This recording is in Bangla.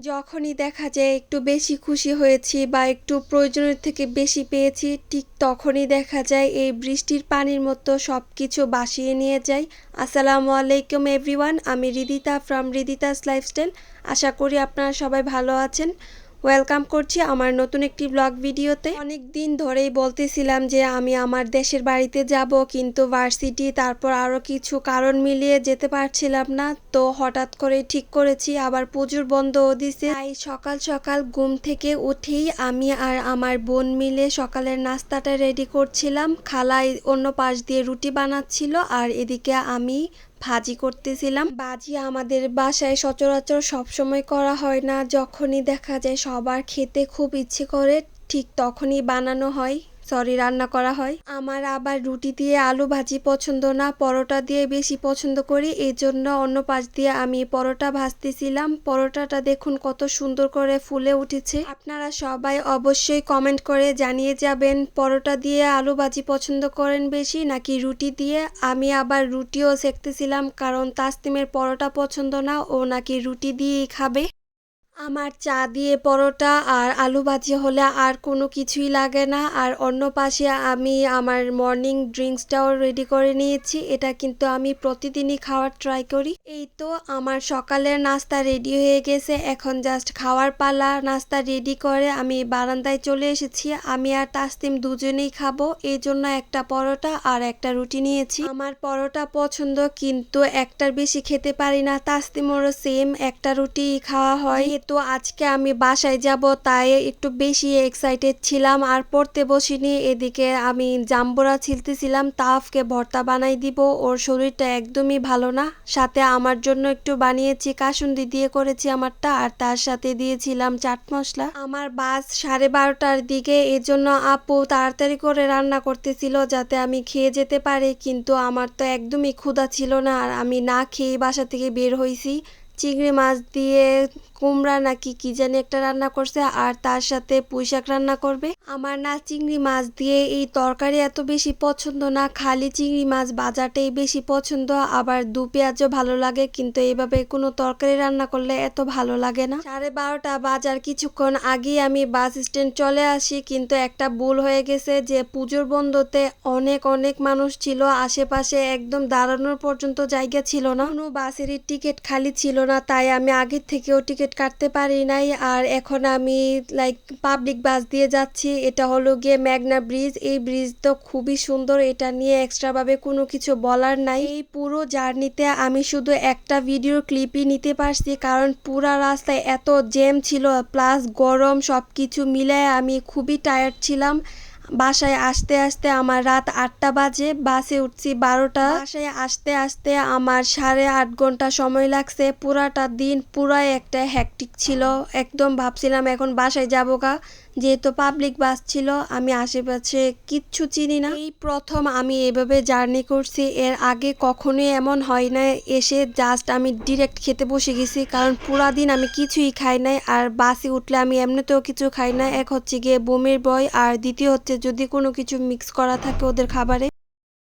যখনই দেখা যায় একটু বেশি খুশি হয়েছি বা একটু প্রয়োজনের থেকে বেশি পেয়েছি, ঠিক তখনই দেখা যায় এই বৃষ্টির পানির মতো সব কিছু ভাসিয়ে নিয়ে যায়। আসসালামু আলাইকুম এভরিওয়ান, আমি রিদিতা ফ্রম রিদিতাস লাইফস্টাইল। আশা করি আপনারা সবাই ভালো আছেন। ওয়েলকাম করছি আমার নতুন একটি ব্লগ ভিডিওতে। অনেক দিন ধরেই বলতেছিলাম যে আমি আমার দেশের বাড়িতে যাব, কিন্তু ভার্সিটি তারপর আরও কিছু কারণ মিলিয়ে যেতে পারছিলাম না। তো হঠাৎ করে ঠিক করেছি, আবার পুজোর বন্ধও দিছে, তাই সকাল সকাল ঘুম থেকে উঠেই আমি আর আমার বোন মিলে সকালের নাস্তাটা রেডি করছিলাম। খালা অন্য পাশ দিয়ে রুটি বানাচ্ছিল আর এদিকে আমি ভাজি করতেছিলাম। ভাজি আমাদের বাসায় সচরাচর সবসময় করা হয় না, যখনই দেখা যায় সবার খেতে খুব ইচ্ছে করে ঠিক তখনই বানানো হয়, রান্না করা হয়। আমার আবার রুটি দিয়ে আলু ভাজি পছন্দ না, পরোটা দিয়ে বেশি পছন্দ করি, এই জন্য অন্য পাশ দিয়ে আমি পরোটা ভাজতেছিলাম। পরোটাটা দেখুন কত সুন্দর করে ফুলে উঠেছে। আপনারা সবাই অবশ্যই কমেন্ট করে জানিয়ে যাবেন পরোটা দিয়ে আলু ভাজি পছন্দ করেন বেশি নাকি রুটি দিয়ে। আমি আবার রুটিও সেঁকতেছিলাম, কারণ তাসনিমের পরোটা পছন্দ না, ও নাকি রুটি দিয়েই খাবে। আমার চা দিয়ে পরোটা আর আলু ভাজি হলে আর কোনো কিছুই লাগে না। আর অন্য পাশে আমি আমার মর্নিং ড্রিঙ্কসটাও রেডি করে নিয়েছি, এটা কিন্তু আমি প্রতিদিনই খাওয়ার ট্রাই করি। এই তো আমার সকালের নাস্তা রেডি হয়ে গেছে, এখন জাস্ট খাওয়ার পালা। নাস্তা রেডি করে আমি বারান্দায় চলে এসেছি। আমি আর তাসনিম দুজনেই খাবো, এই জন্য একটা পরোটা আর একটা রুটি নিয়েছি। আমার পরোটা পছন্দ, কিন্তু একটার বেশি খেতে পারি না। তাসনিমেরও সেম, একটা রুটি খাওয়া হয়। তো আজকে আমি বাসায় যাব, তাই একটু বেশি এক্সাইটেড ছিলাম আর পড়তে বসিনি। এদিকে আমি জাম্বুরা ছিলতেছিলাম, তাফকে ভর্তা বানাই দিব, ওর শরীরটা একদমই ভালো না। সাথে আমার জন্য একটু বানিয়েছি, কাসুন্দি দিয়ে করেছি আমারটা, আর তার সাথে দিয়েছিলাম চাট মশলা। আমার বাস 12:30টার দিকে, এজন্য আপু তাড়াতাড়ি করে রান্না করতেছিল যাতে আমি খেয়ে যেতে পারি, কিন্তু আমার তো একদমই ক্ষুধা ছিল না, আর আমি না খেয়ে বাসা থেকে বের হয়েছি। চিংড়ি মাছ দিয়ে কুমড়া নাকি কি জানি একটা রান্না করছে, আর তার সাথে পুঁইশাক রান্না করবে। আমার না চিংড়ি মাছ দিয়ে এই তরকারি এত বেশি পছন্দ না, খালি চিংড়ি মাছ ভাজাটাই বেশি পছন্দ। আবার দু পেঁয়াজও ভালো লাগে, কিন্তু এইভাবে কোনো তরকারি রান্না করলে এত ভালো লাগে না। 12:30 বাজার কিছুক্ষণ আগেই আমি বাস স্ট্যান্ড চলে আসি, কিন্তু একটা ভুল হয়ে গেছে যে পুজোর বন্ধতে অনেক অনেক মানুষ ছিল আশেপাশে, একদম দাঁড়ানোর পর্যন্ত জায়গা ছিল না, কোনো বাসেরই টিকিট খালি ছিল না, তাই আমি আগের থেকেও টিকিট কাটতে পারি নাই। আর এখন আমি পাবলিক বাস দিয়ে যাচ্ছি। এটা হলো গিয়ে মেঘনা ব্রিজ। এই ব্রিজ তো খুবই সুন্দর, এটা নিয়ে এক্সট্রা ভাবে কোনো কিছু বলার নাই। এই পুরো জার্নিতে আমি শুধু একটা ভিডিও ক্লিপই নিতে পারছি, কারণ পুরা রাস্তায় এত জ্যাম ছিল, প্লাস গরম, সব কিছু মিলায় আমি খুবই টায়ার্ড ছিলাম। বাসায় আসতে আসতে আমার রাত 8টা বাজে, বাসে উঠছি 12টা। বাসায় আসতে আসতে আমার 8.5 ঘন্টা সময় লাগছে। পুরাটা দিন পুরাই একটা হ্যাকটিক ছিল, একদম ভাবছিলাম এখন বাসায় যাবো গা, যেহেতু পাবলিক বাস ছিল। আমি আশেপাশে কিচ্ছু চিনি না, এই প্রথম আমি এভাবে জার্নি করছি, এর আগে কখনোই এমন হয় না। এসে জাস্ট আমি ডিরেক্ট খেতে বসে গেছি, কারণ পুরা দিন আমি কিছুই খাই নাই, আর বাসে উঠলে আমি এমনিতেও কিছু খাই না। এক হচ্ছে গিয়ে বমির ভয়, আর দ্বিতীয় হচ্ছে যদি কোনো কিছু মিক্স করা থাকে ওদের খাবারে।